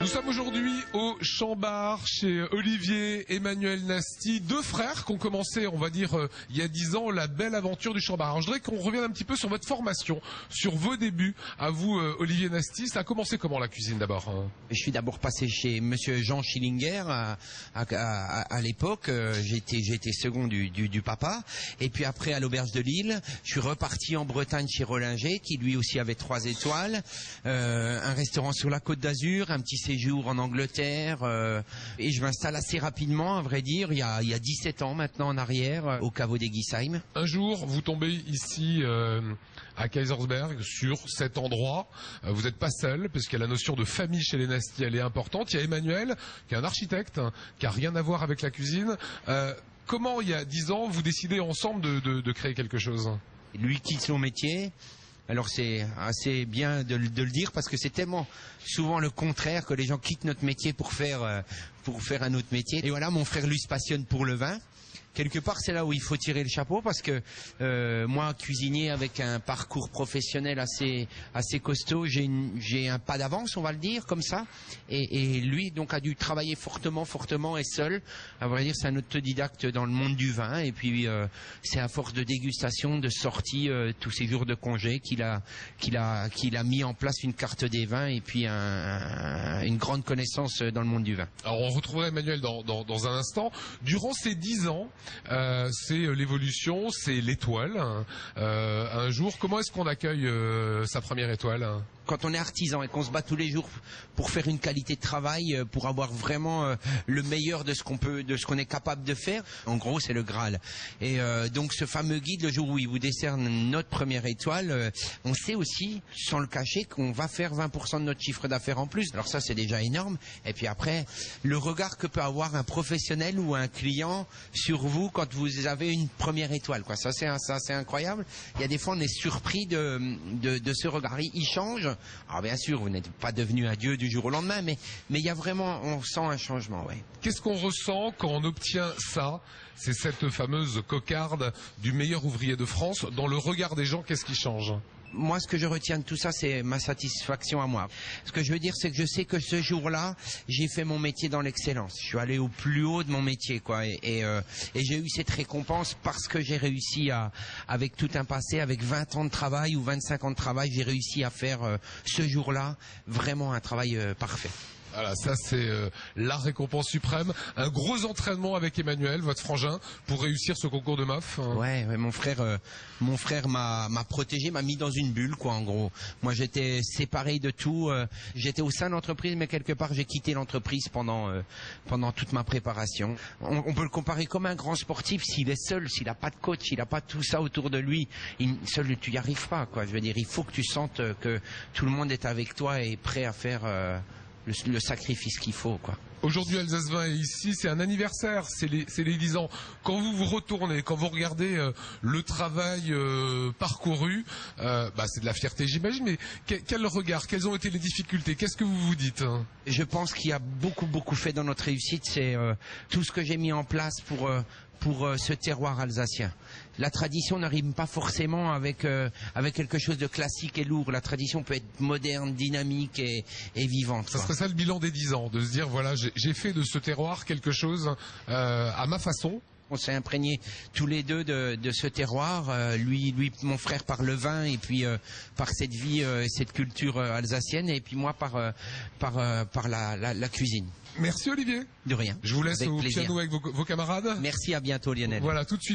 Nous sommes aujourd'hui au Champ-Bar chez Olivier, Emmanuel Nasty, deux frères qui ont commencé, on va dire, il y a 10 ans, la belle aventure du Champ-Bar. Alors je voudrais qu'on revienne un petit peu sur votre formation, sur vos débuts. À vous, Olivier Nasty, ça a commencé comment la cuisine d'abord? Je suis d'abord passé chez Monsieur Jean Schillinger à l'époque. J'étais second du papa. Et puis après à l'Auberge de Lille, je suis reparti en Bretagne chez Rollinger, qui lui aussi avait 3 étoiles. Un restaurant sur la Côte d'Azur, un petit séjour en Angleterre, et je m'installe assez rapidement, à vrai dire, il y a 17 ans maintenant en arrière, au caveau d'Eguisheim. Un jour, vous tombez ici à Kaysersberg, sur cet endroit. Vous n'êtes pas seul, parce qu'il y a la notion de famille chez les Nasty, elle est importante. Il y a Emmanuel, qui est un architecte, qui a rien à voir avec la cuisine. Comment, il y a 10 ans, vous décidez ensemble de créer quelque chose? Lui quitte son métier. Alors c'est assez bien de le dire parce que c'est tellement souvent le contraire que les gens quittent notre métier pour faire un autre métier. Et voilà, mon frère lui se passionne pour le vin. Quelque part, c'est là où il faut tirer le chapeau parce que moi, cuisinier avec un parcours professionnel assez costaud, j'ai un pas d'avance, on va le dire comme ça. Et lui, donc, a dû travailler fortement et seul. À vrai dire, c'est un autodidacte dans le monde du vin. Et puis, c'est à force de dégustation, de sortie, tous ces jours de congé qu'il a mis en place une carte des vins et puis une grande connaissance dans le monde du vin. Alors, on retrouvera Emmanuel dans un instant. Durant ces 10 ans, c'est l'évolution, c'est l'étoile. Un jour, comment est-ce qu'on accueille sa première étoile? Quand on est artisan et qu'on se bat tous les jours pour faire une qualité de travail, pour avoir vraiment le meilleur de ce qu'on est capable de faire, en gros c'est le Graal. Et donc ce fameux guide, le jour où il vous décerne notre première étoile, on sait aussi, sans le cacher, qu'on va faire 20% de notre chiffre d'affaires en plus. Alors ça c'est déjà énorme. Et puis après, le regard que peut avoir un professionnel ou un client sur vous quand vous avez une première étoile, quoi. Ça c'est incroyable. Il y a des fois on est surpris de ce regard. Il change. Alors bien sûr, vous n'êtes pas devenu un dieu du jour au lendemain, mais il y a vraiment, on sent un changement, ouais. Qu'est-ce qu'on ressent quand on obtient ça? C'est cette fameuse cocarde du meilleur ouvrier de France. Dans le regard des gens, qu'est-ce qui change? Moi, ce que je retiens de tout ça, c'est ma satisfaction à moi. Ce que je veux dire, c'est que je sais que ce jour-là, j'ai fait mon métier dans l'excellence. Je suis allé au plus haut de mon métier, quoi. Et j'ai eu cette récompense parce que j'ai réussi avec tout un passé, avec 20 ans de travail ou 25 ans de travail, j'ai réussi à faire ce jour-là vraiment un travail parfait. Voilà, ça c'est la récompense suprême. Un gros entraînement avec Emmanuel, votre frangin, pour réussir ce concours de MAF. Ouais, mon frère m'a protégé, m'a mis dans une bulle, quoi, en gros. Moi, j'étais séparé de tout. J'étais au sein de l'entreprise, mais quelque part, j'ai quitté l'entreprise pendant toute ma préparation. On peut le comparer comme un grand sportif. S'il est seul, s'il n'a pas de coach, s'il n'a pas tout ça autour de lui, seul, tu n'y arrives pas, quoi. Je veux dire, il faut que tu sentes que tout le monde est avec toi et prêt à faire le sacrifice qu'il faut, quoi. Aujourd'hui, Alsace Vin est ici, c'est un anniversaire, c'est les 10 ans. Quand vous retournez, quand vous regardez le travail parcouru, c'est de la fierté, j'imagine, mais quel regard, quelles ont été les difficultés, qu'est-ce que vous vous dites? Je pense qu'il y a beaucoup fait dans notre réussite, c'est tout ce que j'ai mis en place pour ce terroir alsacien. La tradition ne rime pas forcément avec quelque chose de classique et lourd. La tradition peut être moderne, dynamique et vivante. Ça serait ça le bilan des 10 ans, de se dire voilà, j'ai fait de ce terroir quelque chose à ma façon. On s'est imprégnés tous les deux de ce terroir, lui mon frère par le vin et puis par cette vie, cette culture alsacienne, et puis moi par la cuisine. Merci Olivier. De rien. Je vous laisse avec au plaisir. piano avec vos camarades. Merci, à bientôt Lionel. Voilà, tout de suite.